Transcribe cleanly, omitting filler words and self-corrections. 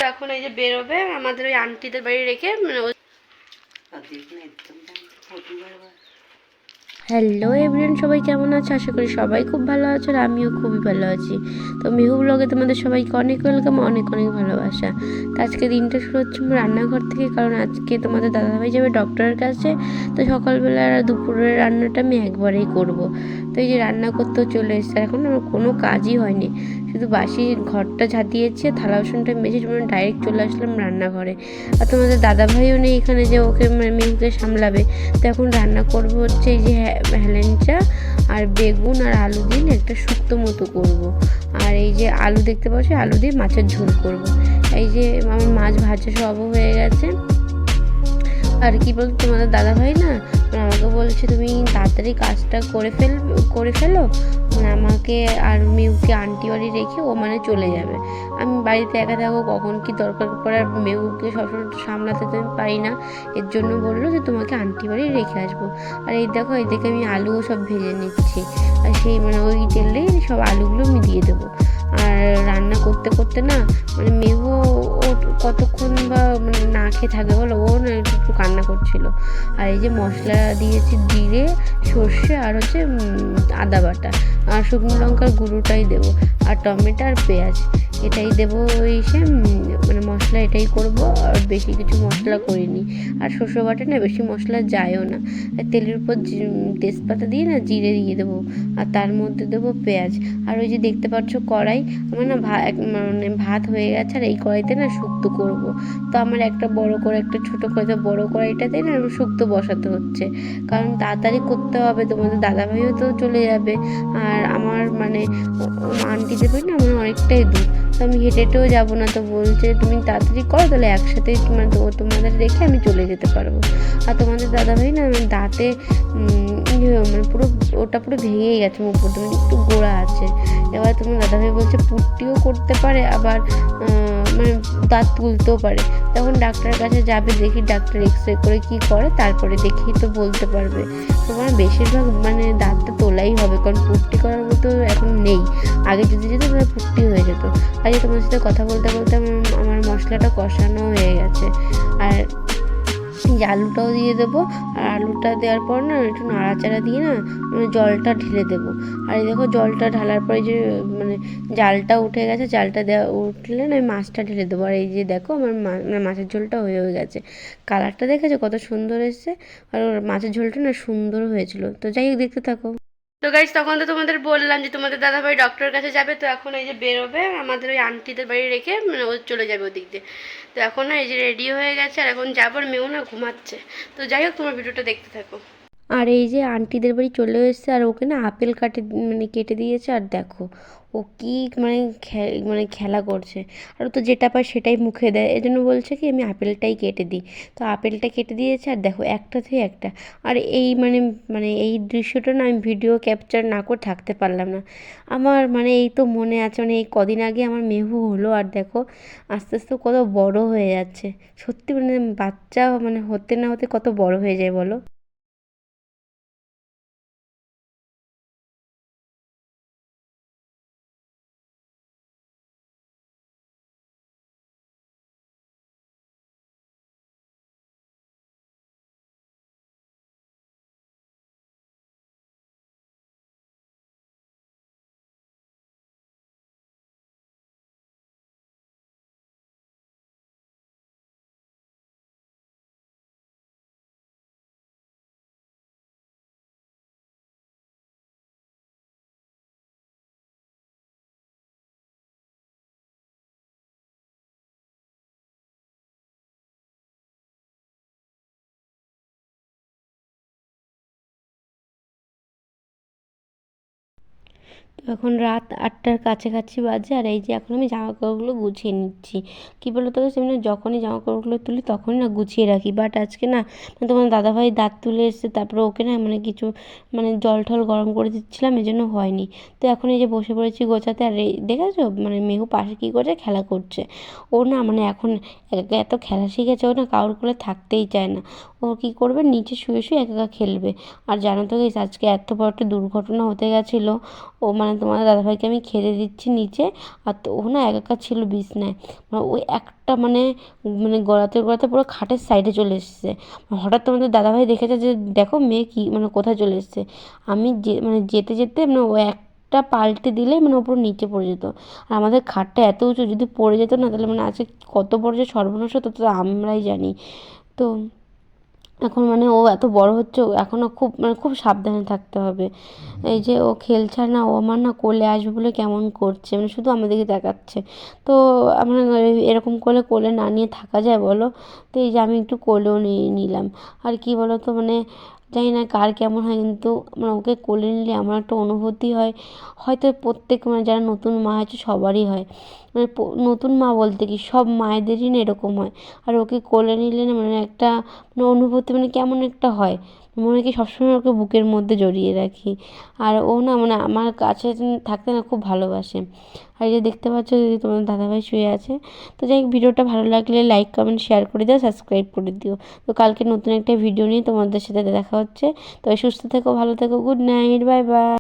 এখন এই যে বেরোবে আমাদের ওই আন্টিদের বাড়ি রেখে হ্যালো এভরিওয়ান, সবাই কেমন আছে? আশা করি সবাই খুব ভালো আছে আর আমিও খুবই ভালো আছি। তো মিহু ব্লগে তোমাদের সবাইকে অনেক ওয়েলকাম, অনেক অনেক ভালোবাসা। তো আজকে দিনটা শুরু হচ্ছে রান্নাঘর থেকে, কারণ আজকে তোমাদের দাদাভাই যাবে ডক্টরের কাছে। তো সকালবেলা আর দুপুরের রান্নাটা আমি একবারেই করব। তো এই যে রান্না করতেও চলে এসেছে, এখন আমার কোনো কাজই হয়নি, শুধু বাসি ঘরটা ঝাঁটিয়েছে, থালা বাসনটা মেজে ডাইরেক্ট চলে আসলাম রান্নাঘরে। আর তোমাদের দাদাভাইও নেই এখানে যে ওকে মিহুকে সামলাবে। তো এখন রান্না করবো হচ্ছে এই যে হেলেঞ্চা আর বেগুন আর আলু দিয়ে একটা শুক্তো মতো করব। আর এই যে আলু দেখতে পাচ্ছ, আলু দিয়ে মাছের ঝোল করব। এই যে আমার মাছ ভাজা সবও হয়ে গেছে। আর কি বলতো, তোমাদের দাদাভাই না আমাকে বলছে তুমি তাড়াতাড়ি কাজটা করে ফেলো, আমাকে আর মেহুকে আন্টি বাড়ি রেখে ও চলে যাবে। আমি বাড়িতে একা থাকবো, কখন কি দরকার পড়ে, আর মেহুকে সবসময় সামলাতে তো আমি পারি না। এর জন্য বললো যে তোমাকে আন্টি বাড়ি রেখে আসবো। আর এই দেখো, এই দেখে আমি আলুও সব ভেজে নিচ্ছি, আর সেই ওই তেলেই সব আলুগুলো আমি দিয়ে দেবো। আর রান্না করতে করতে না মেহু ও কতক্ষণ বা না খেয়ে থাকবে বলো, ও না একটু কান্না করছিল। আর এই যে মশলা দিয়েছি জিরে, সর্ষে আর হচ্ছে আদা বাটা, আর শুকনো লঙ্কার গুঁড়োটাই দেবো, আর টমেটো আর পেঁয়াজ এটাই দেবো। ওই সে মশলা এটাই করব, আর বেশি কিছু মশলা করিনি। আর শস্য বাটা না বেশি মশলা যায়ও না। তেলের উপর তেজপাতা দিয়ে না জিরে দিয়ে দেবো, আর তার মধ্যে দেবো পেঁয়াজ। আর ওই যে দেখতে পাচ্ছ কড়াই, আমার না ভাত হয়ে গেছে, আর এই কড়াইতে না শুক্তো করব। তো আমার একটা বড় করে একটা ছোটো কড়াইতে, বড় কড়াইটাতে না শুক্তো বসাতে হচ্ছে, কারণ তাড়াতাড়ি করতে হবে। তোমাদের দাদাভাইও তো চলে যাবে, আর আমার আন্টিদের বাড়ি না অনেকটাই দূর, তো আমি হেঁটেও যাবো না। তো বলছে তুমি তাড়াতাড়ি করো, তাহলে একসাথেই তোমাদের রেখে আমি চলে যেতে পারবো। আর তোমাদের দাদাভাই না দাঁতে পুরো ওটা পুরো ভেঙেই গেছে, মুখ পর্যন্ত একটু গোড়া আছে। এবার তোমার দাদাভাই বলছে পুট্টিও করতে পারে, আবার দাঁত তুলতেও পারে। তখন ডাক্তারের কাছে যাবে, দেখি ডাক্তার এক্সরে করে কি করে, তারপরে দেখি তো বলতে পারবে। তোমার বেশিরভাগ দাঁতটা তোলাই হবে, কারণ পুট্টি করার মতো এখন নেই। আগে যদি যেত তাহলে পুট্টি হয়ে যেত। আজকে তোমার সাথে কথা বলতে বলতে আমার মশলাটা কষানো হয়ে গেছে। আর যে আলুটাও দিয়ে দেবো, আর আলুটা দেওয়ার পর না একটু নাড়াচাড়া দিয়ে না জলটা ঢেলে দেবো। আর এই দেখো জলটা ঢালার পরে যে জালটা উঠে গেছে, জালটা উঠলে না মাছটা ঢেলে দেবো। আর এই যে দেখো আমার মাছের ঝোলটা হয়ে গেছে। কালারটা দেখেছো কত সুন্দর এসছে, আর মাছের ঝোলটা না সুন্দর হয়েছিল। তো যাই হোক, দেখতে থাকো। তো গাইস, তখন তো তোমাদের বললাম যে তোমাদের দাদাভাই ডক্টরের কাছে যাবে। তো এখন এই যে বেরোবে আমাদের ওই আন্টিদের বাড়ি রেখে, ও চলে যাবে ওদিক দিয়ে। তো এখন না এই যে রেডি হয়ে গেছে, আর এখন যাবার মেয়েও না ঘুমাচ্ছে। তো যাই হোক, তোমার ভিডিওটা দেখতে থাকো। আর এই যে আন্টিদের বাড়ি চলে এসেছে, আর ওকে না আপেল কেটে দিয়েছে। আর দেখো ও কি খেলা করছে, আর ও তো যেটা পায় সেটাই মুখে দেয়। এজন্য বলছে কি আমি আপেলটাই কেটে দিই। তো আপেলটা কেটে দিয়েছে, আর দেখো একটা থেকে একটা। আর এই এই দৃশ্যটা না আমি ভিডিও ক্যাপচার না করে থাকতে পারলাম না। আমার এই তো মনে আছে, এই কদিন আগে আমার মেহু হলো, আর দেখো আস্তে আস্তে কত বড় হয়ে যাচ্ছে। সত্যি বাচ্চা হতে না হতে কত বড় হয়ে যায় বলো। তো এখন রাত 8টার কাছাকাছি বাজে, আর এই যে এখন আমি জামা কাপড়গুলো গুছিয়ে নিচ্ছি। কী বলো তো, যখনই জামা কাপড়গুলো তুলি তখনই না গুছিয়ে রাখি, বাট আজকে না তোমার দাদাভাই দাঁত তুলে এসেছে, তারপরে ওকে না কিছু জল টল গরম করে দিচ্ছিলাম, এজন্য হয়নি। তো এখন এই যে বসে পড়েছি গোছাতে। আর এই দেখেছো মেহু পাশে কী করছে, খেলা করছে। ও না এখন এত খেলা শিখেছে, ও না কারোর কোলে থাকতেই চায় না। ও কী করবে, নিচে শুয়ে শুয়ে একা একা খেলবে। আর জানো তো গাইস, আজকে এত বড় একটা দুর্ঘটনা হতে গেছিলো। ও তোমাদের দাদাভাইকে আমি খেতে দিচ্ছি নিচে, আর তো ও না একা একা ছিল বিছনায়, ওই একটা মানে মানে গড়াতে গড়াতে পুরো খাটের সাইডে চলে এসেছে। হঠাৎ তোমাদের দাদাভাই দেখেছে যে দেখো মেয়ে কী মানে কোথায় চলে এসেছে। আমি যেতে যেতে মানে ও একটা পাল্টে দিলেই মানে ওপর নিচে পড়ে যেত। আর আমাদের খাটটা এত উঁচু, যদি পড়ে যেত না তাহলে মানে আজকে কত বড় যে সর্বনাশ হতো তো আমরাই জানি। তো এখন মানে ও এত বড় হচ্ছে, এখনও খুব মানে খুব সাবধানে থাকতে হবে। এই যে ও খেলছে আর না, ও আমার না কোলে আসবে বলে কেমন করছে, মানে শুধু আমাদেরকে দেখাচ্ছে। তো আমরা এরকম করলে কোলে না নিয়ে থাকা যায় বলো? তো এই যে আমি একটু কোলেও নিয়ে নিলাম। আর কি বলো তো মানে জানি না কার কেমন হয়, কিন্তু মানে ওকে কোলে নিলে আমার একটা অনুভূতি হয়, হয়তো প্রত্যেক মানে যারা নতুন মা হয়েছে সবারই হয়। মানে নতুন মা বলতে কি সব মায়েদেরই না এরকম হয়। আর ওকে কোলে নিলে না মানে একটা মানে অনুভূতি মানে কেমন একটা হয়, মনে হয় কি সবসময় ওকে বুকের মধ্যে জড়িয়ে রাখি। আর ও না মানে আমার কাছে থাকতে না খুব ভালোবাসে। আর এই যে দেখতে পাচ্ছ যে তোমার দাদাভাই শুয়ে আছে। তো যাই হোক, ভিডিওটা ভালো লাগলে লাইক কমেন্ট শেয়ার করে দিও, সাবস্ক্রাইব করে দিও। তো কালকে নতুন একটা ভিডিও নিয়ে তোমাদের সাথে দেখা হচ্ছে। তো সুস্থ থেকো, ভালো থেকো, গুড নাইট, বাই বাই।